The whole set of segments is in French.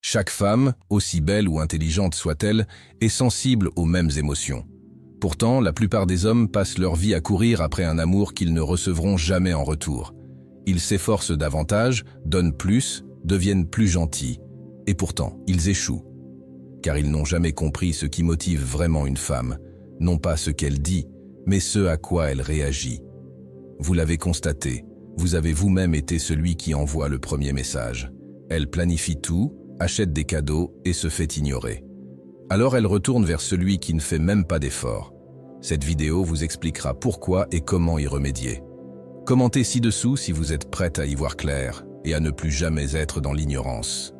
Chaque femme, aussi belle ou intelligente soit-elle, est sensible aux mêmes émotions. Pourtant, la plupart des hommes passent leur vie à courir après un amour qu'ils ne recevront jamais en retour. Ils s'efforcent davantage, donnent plus, deviennent plus gentils. Et pourtant, ils échouent. Car ils n'ont jamais compris ce qui motive vraiment une femme, non pas ce qu'elle dit, mais ce à quoi elle réagit. Vous l'avez constaté, vous avez vous-même été celui qui envoie le premier message. Elle planifie tout, achète des cadeaux et se fait ignorer. Alors elle retourne vers celui qui ne fait même pas d'effort. Cette vidéo vous expliquera pourquoi et comment y remédier. Commentez ci-dessous si vous êtes prête à y voir clair et à ne plus jamais être dans l'ignorance.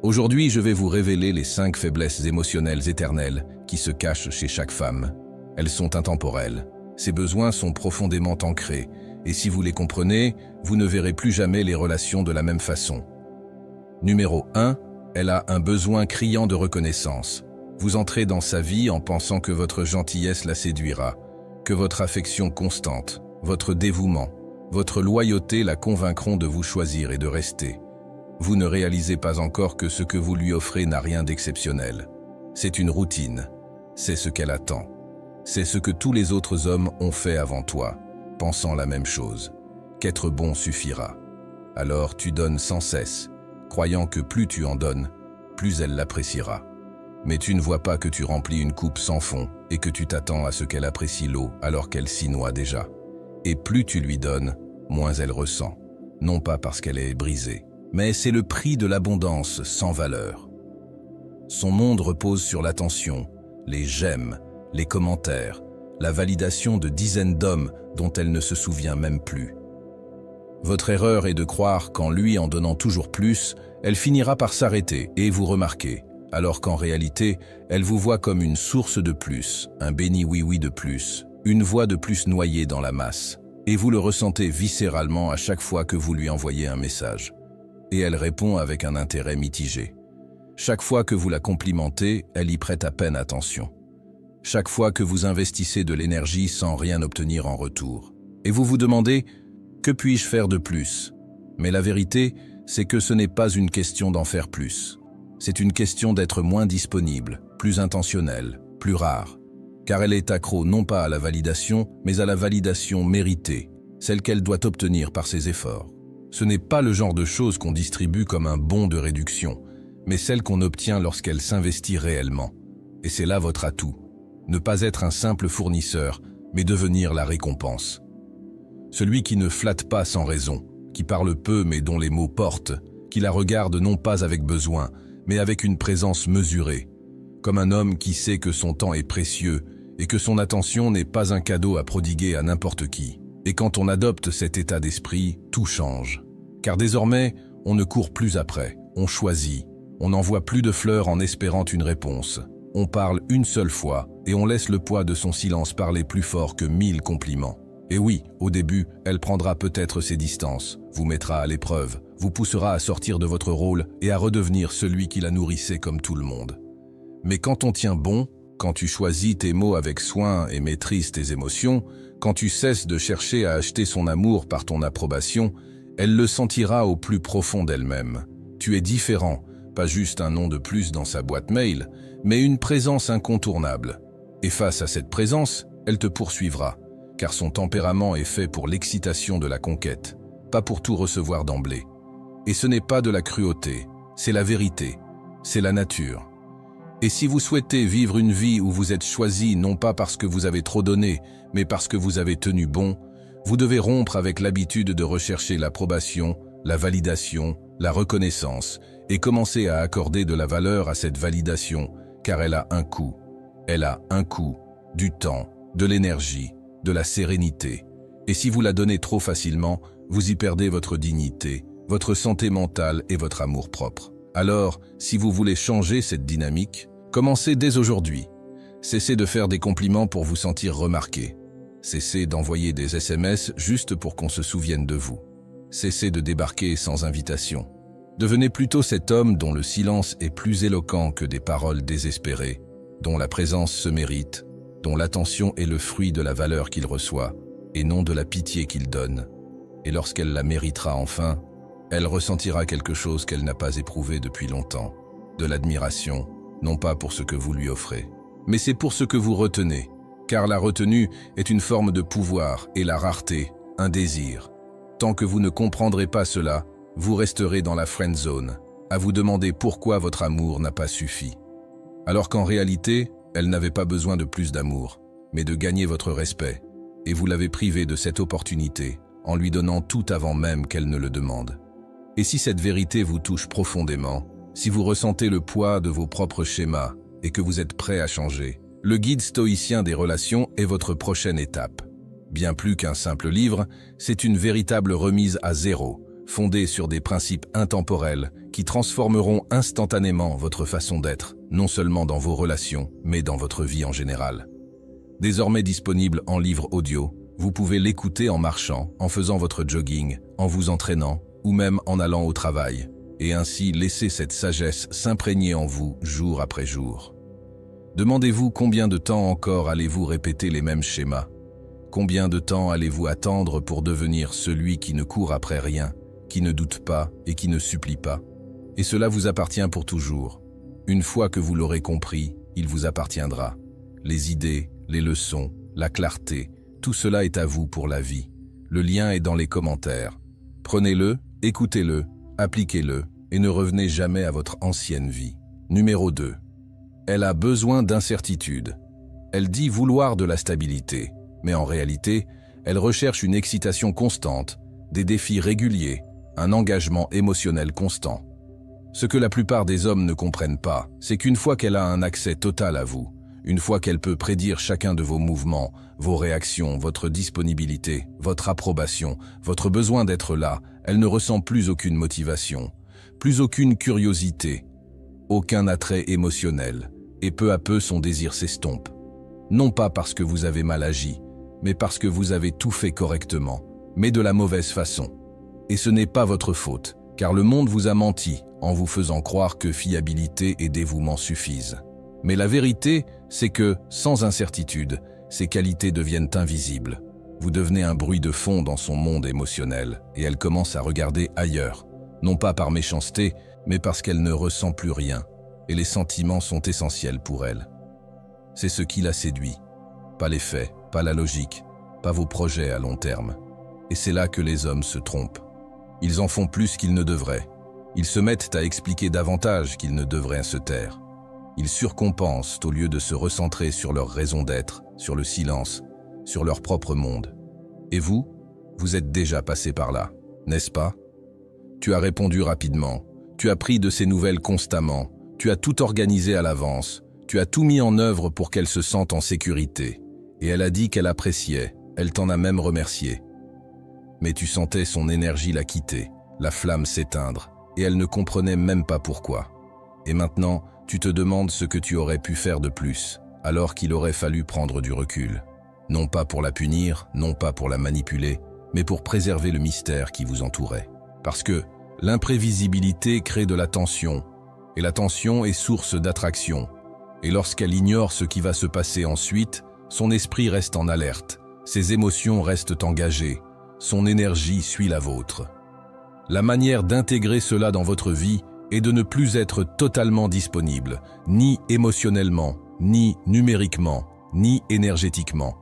Aujourd'hui, je vais vous révéler les 5 faiblesses émotionnelles éternelles qui se cachent chez chaque femme. Elles sont intemporelles. Ces besoins sont profondément ancrés, et si vous les comprenez, vous ne verrez plus jamais les relations de la même façon. Numéro 1. Elle a un besoin criant de reconnaissance. Vous entrez dans sa vie en pensant que votre gentillesse la séduira, que votre affection constante, votre dévouement, votre loyauté la convaincront de vous choisir et de rester. Vous ne réalisez pas encore que ce que vous lui offrez n'a rien d'exceptionnel. C'est une routine. C'est ce qu'elle attend. C'est ce que tous les autres hommes ont fait avant toi, pensant la même chose. Qu'être bon suffira. Alors tu donnes sans cesse, croyant que plus tu en donnes, plus elle l'appréciera. Mais tu ne vois pas que tu remplis une coupe sans fond et que tu t'attends à ce qu'elle apprécie l'eau alors qu'elle s'y noie déjà. Et plus tu lui donnes, moins elle ressent. Non pas parce qu'elle est brisée, mais c'est le prix de l'abondance sans valeur. Son monde repose sur l'attention, les j'aime, les commentaires, la validation de dizaines d'hommes dont elle ne se souvient même plus. Votre erreur est de croire qu'en lui en donnant toujours plus, elle finira par s'arrêter et vous remarquer, alors qu'en réalité, elle vous voit comme une source de plus, un béni oui-oui de plus, une voix de plus noyée dans la masse, et vous le ressentez viscéralement à chaque fois que vous lui envoyez un message. Et elle répond avec un intérêt mitigé. Chaque fois que vous la complimentez, elle y prête à peine attention. Chaque fois que vous investissez de l'énergie sans rien obtenir en retour. Et vous vous demandez « Que puis-je faire de plus ?» Mais la vérité, c'est que ce n'est pas une question d'en faire plus. C'est une question d'être moins disponible, plus intentionnel, plus rare. Car elle est accro non pas à la validation, mais à la validation méritée, celle qu'elle doit obtenir par ses efforts. Ce n'est pas le genre de choses qu'on distribue comme un bon de réduction, mais celle qu'on obtient lorsqu'elle s'investit réellement. Et c'est là votre atout. Ne pas être un simple fournisseur, mais devenir la récompense. Celui qui ne flatte pas sans raison, qui parle peu mais dont les mots portent, qui la regarde non pas avec besoin, mais avec une présence mesurée, comme un homme qui sait que son temps est précieux et que son attention n'est pas un cadeau à prodiguer à n'importe qui. Et quand on adopte cet état d'esprit, tout change. Car désormais, on ne court plus après, on choisit, on n'envoie plus de fleurs en espérant une réponse. On parle une seule fois et on laisse le poids de son silence parler plus fort que 1000 compliments. Et oui, au début, elle prendra peut-être ses distances, vous mettra à l'épreuve, vous poussera à sortir de votre rôle et à redevenir celui qui la nourrissait comme tout le monde. Mais quand on tient bon, quand tu choisis tes mots avec soin et maîtrises tes émotions, quand tu cesses de chercher à acheter son amour par ton approbation, elle le sentira au plus profond d'elle-même. Tu es différent, pas juste un nom de plus dans sa boîte mail, mais une présence incontournable. Et face à cette présence, elle te poursuivra, car son tempérament est fait pour l'excitation de la conquête, pas pour tout recevoir d'emblée. Et ce n'est pas de la cruauté, c'est la vérité, c'est la nature. Et si vous souhaitez vivre une vie où vous êtes choisi non pas parce que vous avez trop donné, mais parce que vous avez tenu bon, vous devez rompre avec l'habitude de rechercher l'approbation, la validation, la reconnaissance, et commencer à accorder de la valeur à cette validation, car elle a un coût. Elle a un coût, du temps, de l'énergie, de la sérénité. Et si vous la donnez trop facilement, vous y perdez votre dignité, votre santé mentale et votre amour-propre. Alors, si vous voulez changer cette dynamique, commencez dès aujourd'hui. Cessez de faire des compliments pour vous sentir remarqué. Cessez d'envoyer des SMS juste pour qu'on se souvienne de vous. Cessez de débarquer sans invitation. Devenez plutôt cet homme dont le silence est plus éloquent que des paroles désespérées, dont la présence se mérite, dont l'attention est le fruit de la valeur qu'il reçoit, et non de la pitié qu'il donne. Et lorsqu'elle la méritera enfin, elle ressentira quelque chose qu'elle n'a pas éprouvé depuis longtemps. de l'admiration, non pas pour ce que vous lui offrez, mais c'est pour ce que vous retenez, car la retenue est une forme de pouvoir et la rareté, un désir. Tant que vous ne comprendrez pas cela, vous resterez dans la friend zone, à vous demander pourquoi votre amour n'a pas suffi. Alors qu'en réalité, elle n'avait pas besoin de plus d'amour, mais de gagner votre respect, et vous l'avez privée de cette opportunité, en lui donnant tout avant même qu'elle ne le demande. Et si cette vérité vous touche profondément, si vous ressentez le poids de vos propres schémas et que vous êtes prêt à changer, le guide stoïcien des relations est votre prochaine étape. Bien plus qu'un simple livre, c'est une véritable remise à zéro, fondée sur des principes intemporels qui transformeront instantanément votre façon d'être, non seulement dans vos relations, mais dans votre vie en général. Désormais disponible en livre audio, vous pouvez l'écouter en marchant, en faisant votre jogging, en vous entraînant, ou même en allant au travail, et ainsi laisser cette sagesse s'imprégner en vous jour après jour. Demandez-vous combien de temps encore allez-vous répéter les mêmes schémas? Combien de temps allez-vous attendre pour devenir celui qui ne court après rien, qui ne doute pas et qui ne supplie pas? Et cela vous appartient pour toujours. Une fois que vous l'aurez compris, il vous appartiendra. Les idées, les leçons, la clarté, tout cela est à vous pour la vie. Le lien est dans les commentaires. Prenez-le, écoutez-le, appliquez-le et ne revenez jamais à votre ancienne vie. Numéro 2. Elle a besoin d'incertitude. Elle dit vouloir de la stabilité, mais en réalité, elle recherche une excitation constante, des défis réguliers, un engagement émotionnel constant. Ce que la plupart des hommes ne comprennent pas, c'est qu'une fois qu'elle a un accès total à vous, une fois qu'elle peut prédire chacun de vos mouvements, vos réactions, votre disponibilité, votre approbation, votre besoin d'être là, elle ne ressent plus aucune motivation, plus aucune curiosité, aucun attrait émotionnel, et peu à peu son désir s'estompe. Non pas parce que vous avez mal agi, mais parce que vous avez tout fait correctement, mais de la mauvaise façon. Et ce n'est pas votre faute, car le monde vous a menti en vous faisant croire que fiabilité et dévouement suffisent. Mais la vérité, c'est que, sans incertitude, ces qualités deviennent invisibles. Vous devenez un bruit de fond dans son monde émotionnel, et elle commence à regarder ailleurs, non pas par méchanceté, mais parce qu'elle ne ressent plus rien, et les sentiments sont essentiels pour elle. C'est ce qui la séduit, pas les faits, pas la logique, pas vos projets à long terme. Et c'est là que les hommes se trompent. Ils en font plus qu'ils ne devraient. Ils se mettent à expliquer davantage qu'ils ne devraient se taire. Ils surcompensent au lieu de se recentrer sur leur raison d'être, sur le silence, sur leur propre monde. Et vous, vous êtes déjà passé par là, n'est-ce pas? Tu as répondu rapidement, tu as pris de ces nouvelles constamment, tu as tout organisé à l'avance, tu as tout mis en œuvre pour qu'elle se sente en sécurité. Et elle a dit qu'elle appréciait, elle t'en a même remercié. Mais tu sentais son énergie la quitter, la flamme s'éteindre, et elle ne comprenait même pas pourquoi. Et maintenant, tu te demandes ce que tu aurais pu faire de plus, alors qu'il aurait fallu prendre du recul. Non pas pour la punir, non pas pour la manipuler, mais pour préserver le mystère qui vous entourait. Parce que l'imprévisibilité crée de la tension, et la tension est source d'attraction. Et lorsqu'elle ignore ce qui va se passer ensuite, son esprit reste en alerte, ses émotions restent engagées, son énergie suit la vôtre. La manière d'intégrer cela dans votre vie est de ne plus être totalement disponible, ni émotionnellement, ni numériquement, ni énergétiquement,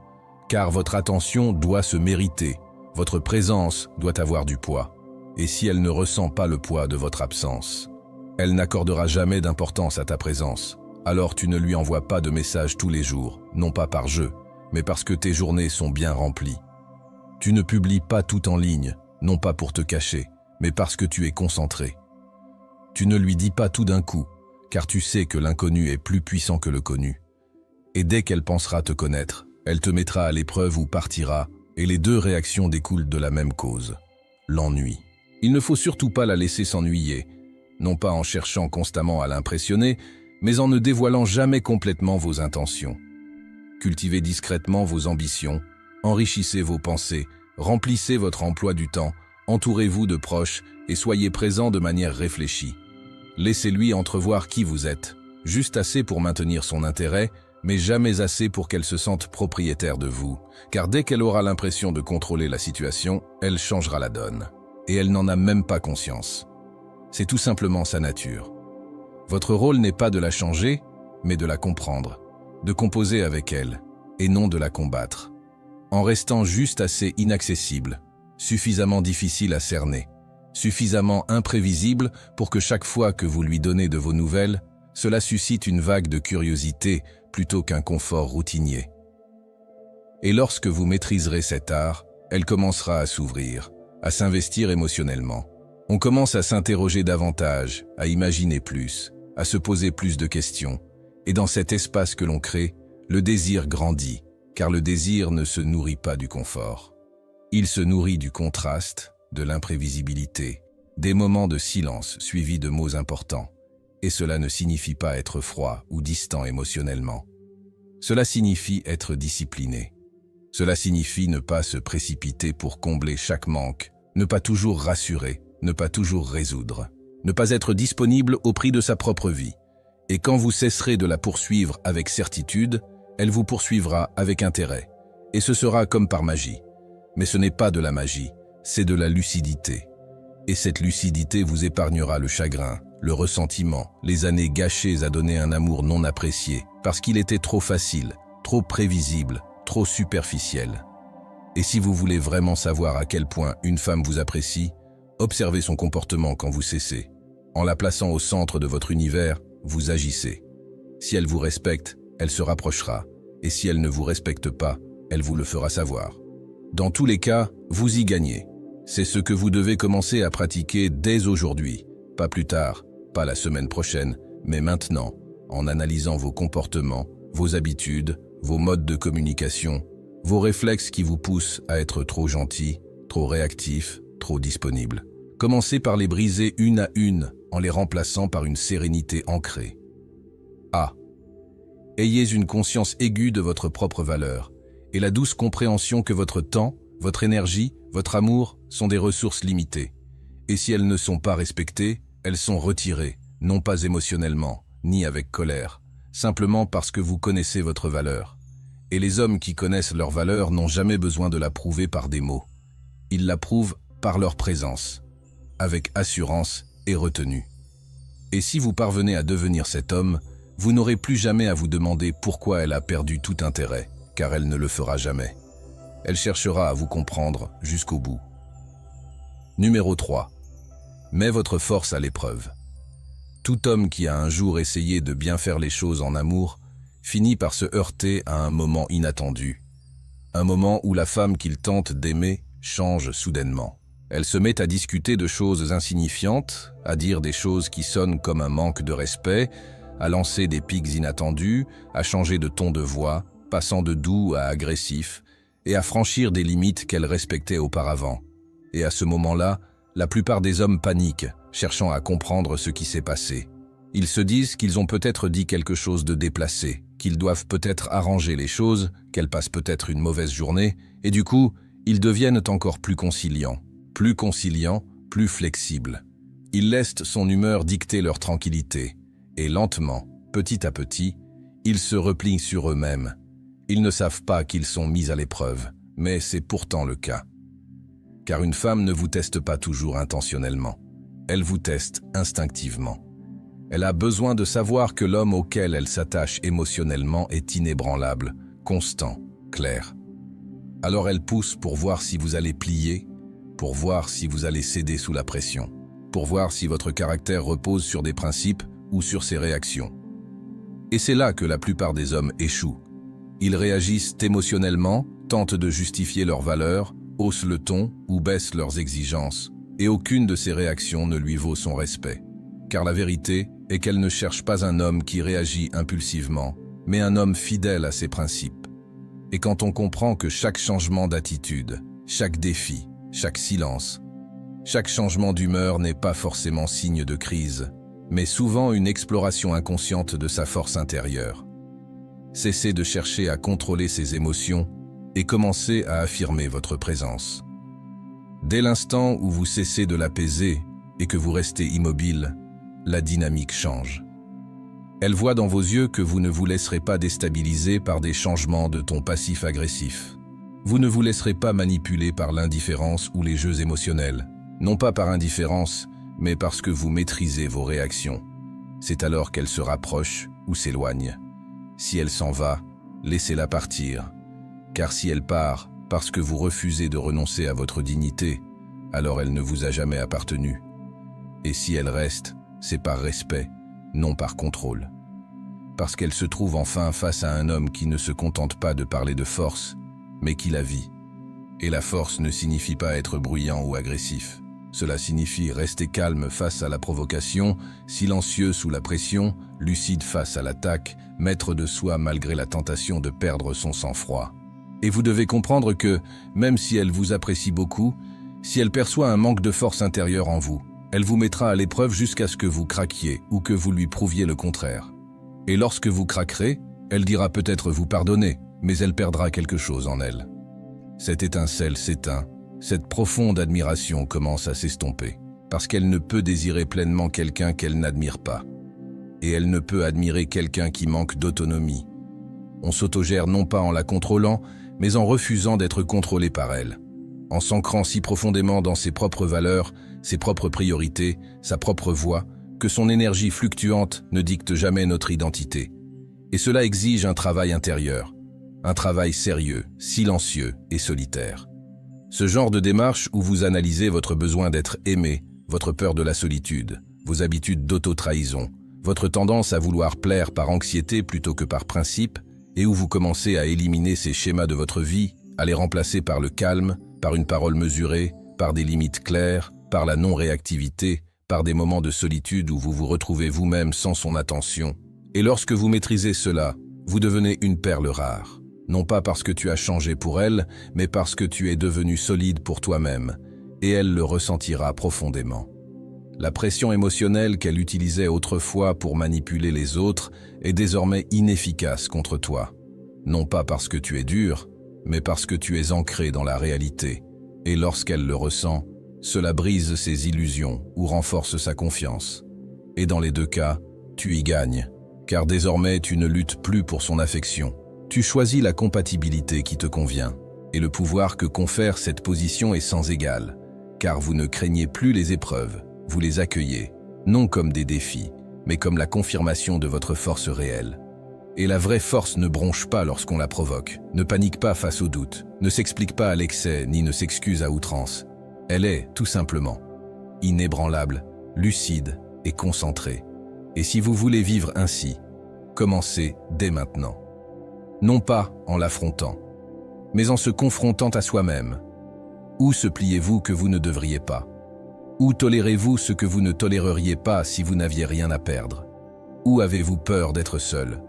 car votre attention doit se mériter, votre présence doit avoir du poids. Et si elle ne ressent pas le poids de votre absence, elle n'accordera jamais d'importance à ta présence. Alors tu ne lui envoies pas de messages tous les jours, non pas par jeu, mais parce que tes journées sont bien remplies. Tu ne publies pas tout en ligne, non pas pour te cacher, mais parce que tu es concentré. Tu ne lui dis pas tout d'un coup, car tu sais que l'inconnu est plus puissant que le connu. Et dès qu'elle pensera te connaître, elle te mettra à l'épreuve ou partira, et les deux réactions découlent de la même cause, l'ennui. Il ne faut surtout pas la laisser s'ennuyer, non pas en cherchant constamment à l'impressionner, mais en ne dévoilant jamais complètement vos intentions. Cultivez discrètement vos ambitions, enrichissez vos pensées, remplissez votre emploi du temps, entourez-vous de proches et soyez présents de manière réfléchie. Laissez-lui entrevoir qui vous êtes, juste assez pour maintenir son intérêt, mais jamais assez pour qu'elle se sente propriétaire de vous, car dès qu'elle aura l'impression de contrôler la situation, elle changera la donne. Et elle n'en a même pas conscience. C'est tout simplement sa nature. Votre rôle n'est pas de la changer, mais de la comprendre, de composer avec elle, et non de la combattre. En restant juste assez inaccessible, suffisamment difficile à cerner, suffisamment imprévisible pour que chaque fois que vous lui donnez de vos nouvelles, cela suscite une vague de curiosité plutôt qu'un confort routinier. Et lorsque vous maîtriserez cet art, elle commencera à s'ouvrir, à s'investir émotionnellement. On commence à s'interroger davantage, à imaginer plus, à se poser plus de questions. Et dans cet espace que l'on crée, le désir grandit, car le désir ne se nourrit pas du confort. Il se nourrit du contraste, de l'imprévisibilité, des moments de silence suivis de mots importants. Et cela ne signifie pas être froid ou distant émotionnellement. Cela signifie être discipliné. Cela signifie ne pas se précipiter pour combler chaque manque, ne pas toujours rassurer, ne pas toujours résoudre, ne pas être disponible au prix de sa propre vie. Et quand vous cesserez de la poursuivre avec certitude, elle vous poursuivra avec intérêt. Et ce sera comme par magie. Mais ce n'est pas de la magie, c'est de la lucidité. Et cette lucidité vous épargnera le chagrin, le ressentiment, les années gâchées à donner un amour non apprécié, parce qu'il était trop facile, trop prévisible, trop superficiel. Et si vous voulez vraiment savoir à quel point une femme vous apprécie, observez son comportement quand vous cessez. En la plaçant au centre de votre univers, vous agissez. Si elle vous respecte, elle se rapprochera. Et si elle ne vous respecte pas, elle vous le fera savoir. Dans tous les cas, vous y gagnez. C'est ce que vous devez commencer à pratiquer dès aujourd'hui. Pas plus tard, pas la semaine prochaine, mais maintenant, en analysant vos comportements, vos habitudes, vos modes de communication, vos réflexes qui vous poussent à être trop gentil, trop réactif, trop disponible. Commencez par les briser une à une en les remplaçant par une sérénité ancrée. A. Ayez une conscience aiguë de votre propre valeur et la douce compréhension que votre temps, votre énergie, votre amour sont des ressources limitées. Et si elles ne sont pas respectées, elles sont retirées, non pas émotionnellement, ni avec colère, simplement parce que vous connaissez votre valeur. Et les hommes qui connaissent leur valeur n'ont jamais besoin de la prouver par des mots. Ils la prouvent par leur présence, avec assurance et retenue. Et si vous parvenez à devenir cet homme, vous n'aurez plus jamais à vous demander pourquoi elle a perdu tout intérêt, car elle ne le fera jamais. Elle cherchera à vous comprendre jusqu'au bout. Numéro 3. Mets votre force à l'épreuve. Tout homme qui a un jour essayé de bien faire les choses en amour finit par se heurter à un moment inattendu. Un moment où la femme qu'il tente d'aimer change soudainement. Elle se met à discuter de choses insignifiantes, à dire des choses qui sonnent comme un manque de respect, à lancer des pics inattendus, à changer de ton de voix, passant de doux à agressif, et à franchir des limites qu'elle respectait auparavant. Et à ce moment-là, la plupart des hommes paniquent, cherchant à comprendre ce qui s'est passé. Ils se disent qu'ils ont peut-être dit quelque chose de déplacé, qu'ils doivent peut-être arranger les choses, qu'elle passe peut-être une mauvaise journée, et du coup, ils deviennent encore plus conciliants, plus flexibles. Ils laissent son humeur dicter leur tranquillité, et lentement, petit à petit, ils se replient sur eux-mêmes. Ils ne savent pas qu'ils sont mis à l'épreuve, mais c'est pourtant le cas. Car une femme ne vous teste pas toujours intentionnellement. Elle vous teste instinctivement. Elle a besoin de savoir que l'homme auquel elle s'attache émotionnellement est inébranlable, constant, clair. Alors elle pousse pour voir si vous allez plier, pour voir si vous allez céder sous la pression, pour voir si votre caractère repose sur des principes ou sur ses réactions. Et c'est là que la plupart des hommes échouent. Ils réagissent émotionnellement, tentent de justifier leurs valeurs, haussent le ton ou baissent leurs exigences, et aucune de ces réactions ne lui vaut son respect. Car la vérité est qu'elle ne cherche pas un homme qui réagit impulsivement, mais un homme fidèle à ses principes. Et quand on comprend que chaque changement d'attitude, chaque défi, chaque silence, chaque changement d'humeur n'est pas forcément signe de crise, mais souvent une exploration inconsciente de sa force intérieure. Cessez de chercher à contrôler ses émotions et commencez à affirmer votre présence. Dès l'instant où vous cessez de l'apaiser et que vous restez immobile, la dynamique change. Elle voit dans vos yeux que vous ne vous laisserez pas déstabiliser par des changements de ton passif-agressif. Vous ne vous laisserez pas manipuler par l'indifférence ou les jeux émotionnels, non pas par indifférence, mais parce que vous maîtrisez vos réactions. c'est alors qu'elle se rapproche ou s'éloigne. Si elle s'en va, laissez-la partir. Car si elle part parce que vous refusez de renoncer à votre dignité, alors elle ne vous a jamais appartenu. Et si elle reste, c'est par respect, non par contrôle. Parce qu'elle se trouve enfin face à un homme qui ne se contente pas de parler de force, mais qui la vit. Et la force ne signifie pas être bruyant ou agressif. Cela signifie rester calme face à la provocation, silencieux sous la pression, lucide face à l'attaque, maître de soi malgré la tentation de perdre son sang-froid. Et vous devez comprendre que, même si elle vous apprécie beaucoup, si elle perçoit un manque de force intérieure en vous, elle vous mettra à l'épreuve jusqu'à ce que vous craquiez ou que vous lui prouviez le contraire. Et lorsque vous craquerez, elle dira peut-être vous pardonner, mais elle perdra quelque chose en elle. Cette étincelle s'éteint, cette profonde admiration commence à s'estomper, parce qu'elle ne peut désirer pleinement quelqu'un qu'elle n'admire pas. Et elle ne peut admirer quelqu'un qui manque d'autonomie. On s'autogère non pas en la contrôlant, mais en refusant d'être contrôlé par elle. En s'ancrant si profondément dans ses propres valeurs, ses propres priorités, sa propre voix, que son énergie fluctuante ne dicte jamais notre identité. Et cela exige un travail intérieur, un travail sérieux, silencieux et solitaire. Ce genre de démarche où vous analysez votre besoin d'être aimé, votre peur de la solitude, vos habitudes d'auto-trahison, votre tendance à vouloir plaire par anxiété plutôt que par principe, et où vous commencez à éliminer ces schémas de votre vie, à les remplacer par le calme, par une parole mesurée, par des limites claires, par la non-réactivité, par des moments de solitude où vous vous retrouvez vous-même sans son attention. Et lorsque vous maîtrisez cela, vous devenez une perle rare. Non pas parce que tu as changé pour elle, mais parce que tu es devenu solide pour toi-même, et elle le ressentira profondément. La pression émotionnelle qu'elle utilisait autrefois pour manipuler les autres est désormais inefficace contre toi. Non pas parce que tu es dur, mais parce que tu es ancré dans la réalité. Et lorsqu'elle le ressent, cela brise ses illusions ou renforce sa confiance. Et dans les deux cas, tu y gagnes, car désormais tu ne luttes plus pour son affection. Tu choisis la compatibilité qui te convient, et le pouvoir que confère cette position est sans égal, car vous ne craignez plus les épreuves, vous les accueillez, non comme des défis, mais comme la confirmation de votre force réelle. Et la vraie force ne bronche pas lorsqu'on la provoque, ne panique pas face au doute, ne s'explique pas à l'excès ni ne s'excuse à outrance. Elle est, tout simplement, inébranlable, lucide et concentrée. Et si vous voulez vivre ainsi, commencez dès maintenant. Non pas en l'affrontant, mais en se confrontant à soi-même. Où se pliez-vous que vous ne devriez pas? Où tolérez-vous ce que vous ne toléreriez pas si vous n'aviez rien à perdre? Où avez-vous peur d'être seul?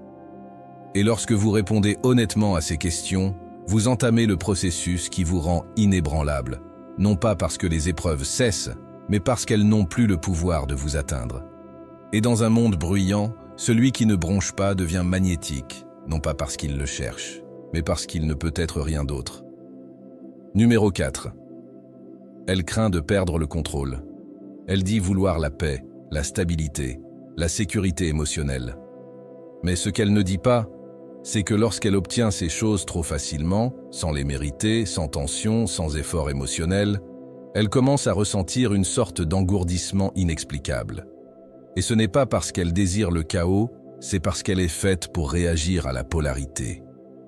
Et lorsque vous répondez honnêtement à ces questions, vous entamez le processus qui vous rend inébranlable, non pas parce que les épreuves cessent, mais parce qu'elles n'ont plus le pouvoir de vous atteindre. Et dans un monde bruyant, celui qui ne bronche pas devient magnétique, non pas parce qu'il le cherche, mais parce qu'il ne peut être rien d'autre. Numéro 4. Elle craint de perdre le contrôle. Elle dit vouloir la paix, la stabilité, la sécurité émotionnelle. Mais ce qu'elle ne dit pas, c'est que lorsqu'elle obtient ces choses trop facilement, sans les mériter, sans tension, sans effort émotionnel, elle commence à ressentir une sorte d'engourdissement inexplicable. Et ce n'est pas parce qu'elle désire le chaos, c'est parce qu'elle est faite pour réagir à la polarité,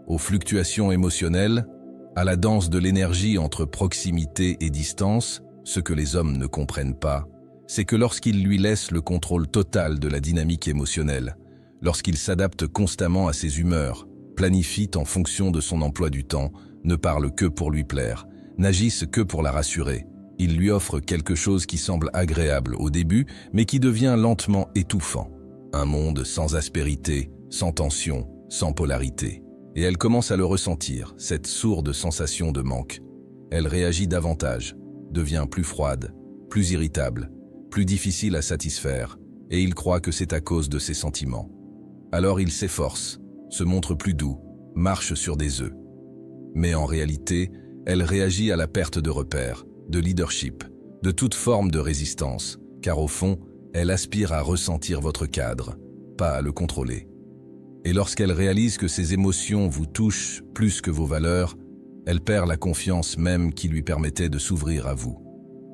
aux fluctuations émotionnelles, à la danse de l'énergie entre proximité et distance. Ce que les hommes ne comprennent pas, c'est que lorsqu'ils lui laissent le contrôle total de la dynamique émotionnelle, lorsqu'il s'adapte constamment à ses humeurs, planifie en fonction de son emploi du temps, ne parle que pour lui plaire, n'agisse que pour la rassurer, il lui offre quelque chose qui semble agréable au début, mais qui devient lentement étouffant. Un monde sans aspérité, sans tension, sans polarité. Et elle commence à le ressentir, cette sourde sensation de manque. Elle réagit davantage, devient plus froide, plus irritable, plus difficile à satisfaire, et il croit que c'est à cause de ses sentiments. Alors il s'efforce, se montre plus doux, marche sur des œufs. Mais en réalité, elle réagit à la perte de repères, de leadership, de toute forme de résistance, car au fond, elle aspire à ressentir votre cadre, pas à le contrôler. Et lorsqu'elle réalise que ses émotions vous touchent plus que vos valeurs, elle perd la confiance même qui lui permettait de s'ouvrir à vous.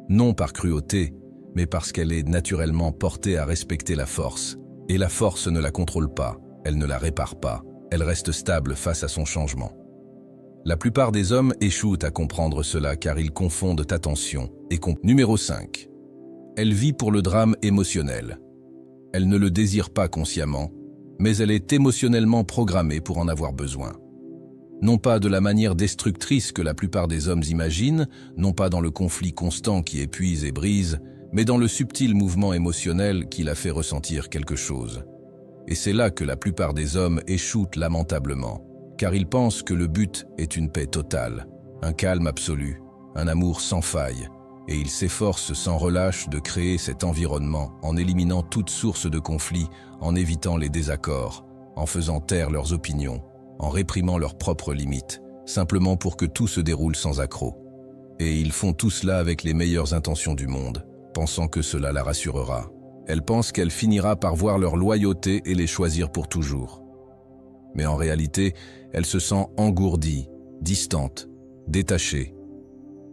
Non par cruauté, mais parce qu'elle est naturellement portée à respecter la force, Et la force ne la contrôle pas, elle ne la répare pas, elle reste stable face à son changement. La plupart des hommes échouent à comprendre cela car ils confondent attention et Numéro 5. Elle vit pour le drame émotionnel. Elle ne le désire pas consciemment, mais elle est émotionnellement programmée pour en avoir besoin. Non pas de la manière destructrice que la plupart des hommes imaginent, non pas dans le conflit constant qui épuise et brise, mais dans le subtil mouvement émotionnel qui la fait ressentir quelque chose. Et c'est là que la plupart des hommes échouent lamentablement, car ils pensent que le but est une paix totale, un calme absolu, un amour sans faille, et ils s'efforcent sans relâche de créer cet environnement en éliminant toute source de conflit, en évitant les désaccords, en faisant taire leurs opinions, en réprimant leurs propres limites, simplement pour que tout se déroule sans accroc. Et ils font tout cela avec les meilleures intentions du monde, pensant que cela la rassurera. Elle pense qu'elle finira par voir leur loyauté et les choisir pour toujours. Mais en réalité, elle se sent engourdie, distante, détachée.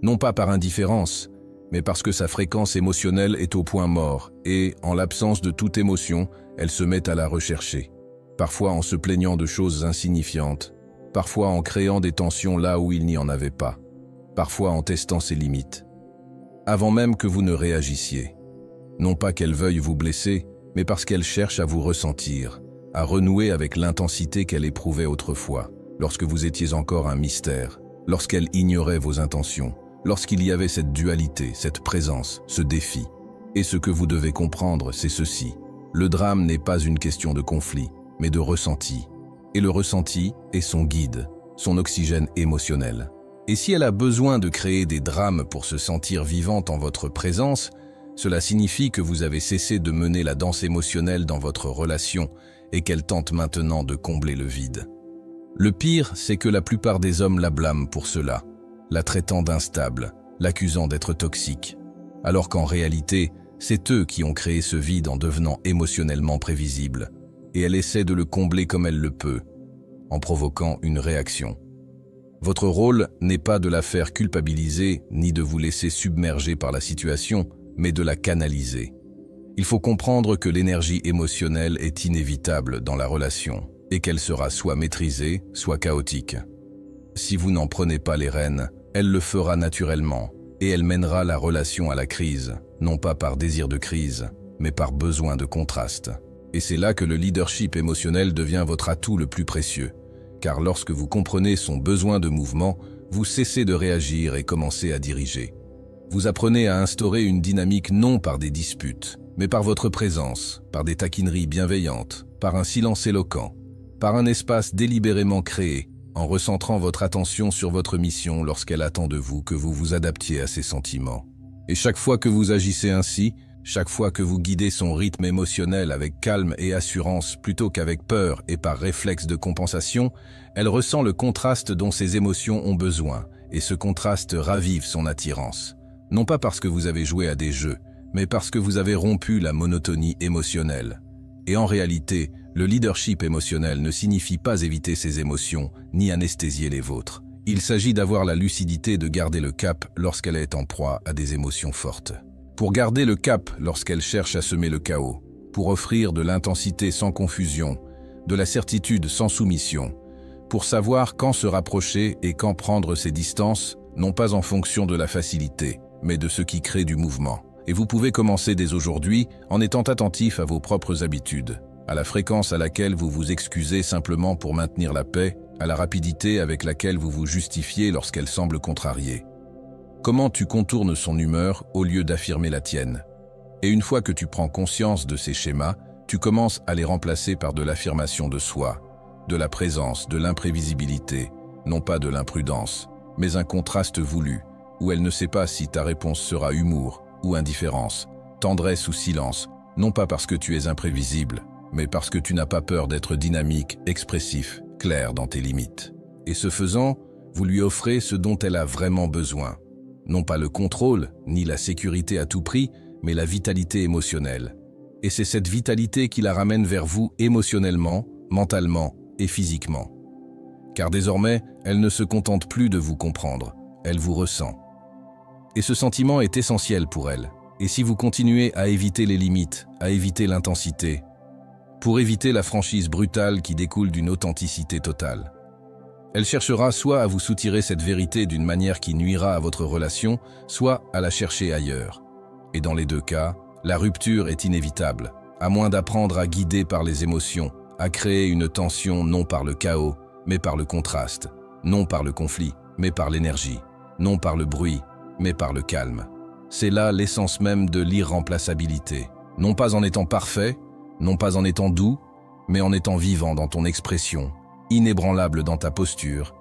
Non pas par indifférence, mais parce que sa fréquence émotionnelle est au point mort et, en l'absence de toute émotion, elle se met à la rechercher. Parfois en se plaignant de choses insignifiantes, parfois en créant des tensions là où il n'y en avait pas, parfois en testant ses limites. Avant même que vous ne réagissiez. Non pas qu'elle veuille vous blesser, mais parce qu'elle cherche à vous ressentir, à renouer avec l'intensité qu'elle éprouvait autrefois, lorsque vous étiez encore un mystère, lorsqu'elle ignorait vos intentions, lorsqu'il y avait cette dualité, cette présence, ce défi. Et ce que vous devez comprendre, c'est ceci. Le drame n'est pas une question de conflit, mais de ressenti. Et le ressenti est son guide, son oxygène émotionnel. Et si elle a besoin de créer des drames pour se sentir vivante en votre présence, cela signifie que vous avez cessé de mener la danse émotionnelle dans votre relation et qu'elle tente maintenant de combler le vide. Le pire, c'est que la plupart des hommes la blâment pour cela, la traitant d'instable, l'accusant d'être toxique, alors qu'en réalité, c'est eux qui ont créé ce vide en devenant émotionnellement prévisibles, et elle essaie de le combler comme elle le peut, en provoquant une réaction. Votre rôle n'est pas de la faire culpabiliser ni de vous laisser submerger par la situation, mais de la canaliser. Il faut comprendre que l'énergie émotionnelle est inévitable dans la relation et qu'elle sera soit maîtrisée, soit chaotique. Si vous n'en prenez pas les rênes, elle le fera naturellement et elle mènera la relation à la crise, non pas par désir de crise, mais par besoin de contraste. Et c'est là que le leadership émotionnel devient votre atout le plus précieux, car lorsque vous comprenez son besoin de mouvement, vous cessez de réagir et commencez à diriger. Vous apprenez à instaurer une dynamique non par des disputes, mais par votre présence, par des taquineries bienveillantes, par un silence éloquent, par un espace délibérément créé, en recentrant votre attention sur votre mission lorsqu'elle attend de vous que vous vous adaptiez à ses sentiments. Et chaque fois que vous agissez ainsi, chaque fois que vous guidez son rythme émotionnel avec calme et assurance plutôt qu'avec peur et par réflexe de compensation, elle ressent le contraste dont ses émotions ont besoin, et ce contraste ravive son attirance. Non pas parce que vous avez joué à des jeux, mais parce que vous avez rompu la monotonie émotionnelle. Et en réalité, le leadership émotionnel ne signifie pas éviter ses émotions, ni anesthésier les vôtres. Il s'agit d'avoir la lucidité de garder le cap lorsqu'elle est en proie à des émotions fortes. Pour garder le cap lorsqu'elle cherche à semer le chaos, pour offrir de l'intensité sans confusion, de la certitude sans soumission, pour savoir quand se rapprocher et quand prendre ses distances, non pas en fonction de la facilité, mais de ce qui crée du mouvement. Et vous pouvez commencer dès aujourd'hui en étant attentif à vos propres habitudes, à la fréquence à laquelle vous vous excusez simplement pour maintenir la paix, à la rapidité avec laquelle vous vous justifiez lorsqu'elle semble contrariée. Comment tu contournes son humeur au lieu d'affirmer la tienne. Et une fois que tu prends conscience de ces schémas, tu commences à les remplacer par de l'affirmation de soi, de la présence, de l'imprévisibilité, non pas de l'imprudence, mais un contraste voulu, où elle ne sait pas si ta réponse sera humour ou indifférence, tendresse ou silence, non pas parce que tu es imprévisible, mais parce que tu n'as pas peur d'être dynamique, expressif, clair dans tes limites. Et ce faisant, vous lui offrez ce dont elle a vraiment besoin. Non pas le contrôle, ni la sécurité à tout prix, mais la vitalité émotionnelle. Et c'est cette vitalité qui la ramène vers vous émotionnellement, mentalement et physiquement. Car désormais, elle ne se contente plus de vous comprendre, elle vous ressent. Et ce sentiment est essentiel pour elle. Et si vous continuez à éviter les limites, à éviter l'intensité, pour éviter la franchise brutale qui découle d'une authenticité totale. Elle cherchera soit à vous soutirer cette vérité d'une manière qui nuira à votre relation, soit à la chercher ailleurs. Et dans les deux cas, la rupture est inévitable, à moins d'apprendre à guider par les émotions, à créer une tension non par le chaos, mais par le contraste, non par le conflit, mais par l'énergie, non par le bruit, mais par le calme. C'est là l'essence même de l'irremplaçabilité. Non pas en étant parfait, non pas en étant doux, mais en étant vivant dans ton expression, inébranlable dans ta posture,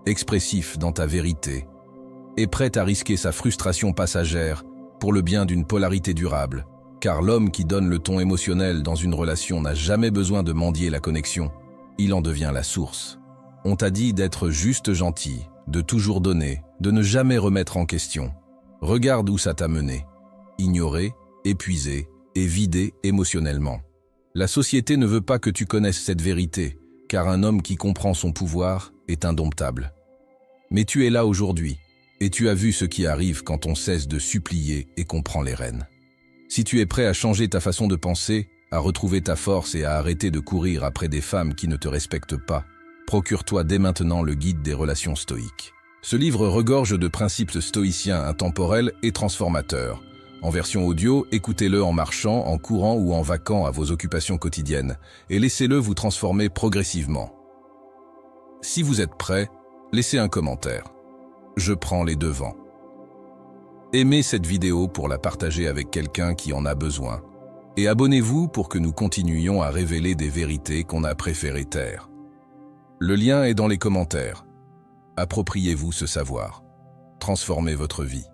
expressif dans ta vérité, et prêt à risquer sa frustration passagère pour le bien d'une polarité durable, car l'homme qui donne le ton émotionnel dans une relation n'a jamais besoin de mendier la connexion, il en devient la source. On t'a dit d'être juste gentil, de toujours donner, de ne jamais remettre en question. Regarde où ça t'a mené. Ignoré, épuisé et vidé émotionnellement. La société ne veut pas que tu connaisses cette vérité, car un homme qui comprend son pouvoir est indomptable. Mais tu es là aujourd'hui, et tu as vu ce qui arrive quand on cesse de supplier et qu'on prend les rênes. Si tu es prêt à changer ta façon de penser, à retrouver ta force et à arrêter de courir après des femmes qui ne te respectent pas, procure-toi dès maintenant le guide des relations stoïques. Ce livre regorge de principes stoïciens intemporels et transformateurs. En version audio, écoutez-le en marchant, en courant ou en vaquant à vos occupations quotidiennes et laissez-le vous transformer progressivement. Si vous êtes prêt, laissez un commentaire. Je prends les devants. Aimez cette vidéo pour la partager avec quelqu'un qui en a besoin. Et abonnez-vous pour que nous continuions à révéler des vérités qu'on a préféré taire. Le lien est dans les commentaires. Appropriez-vous ce savoir. Transformez votre vie.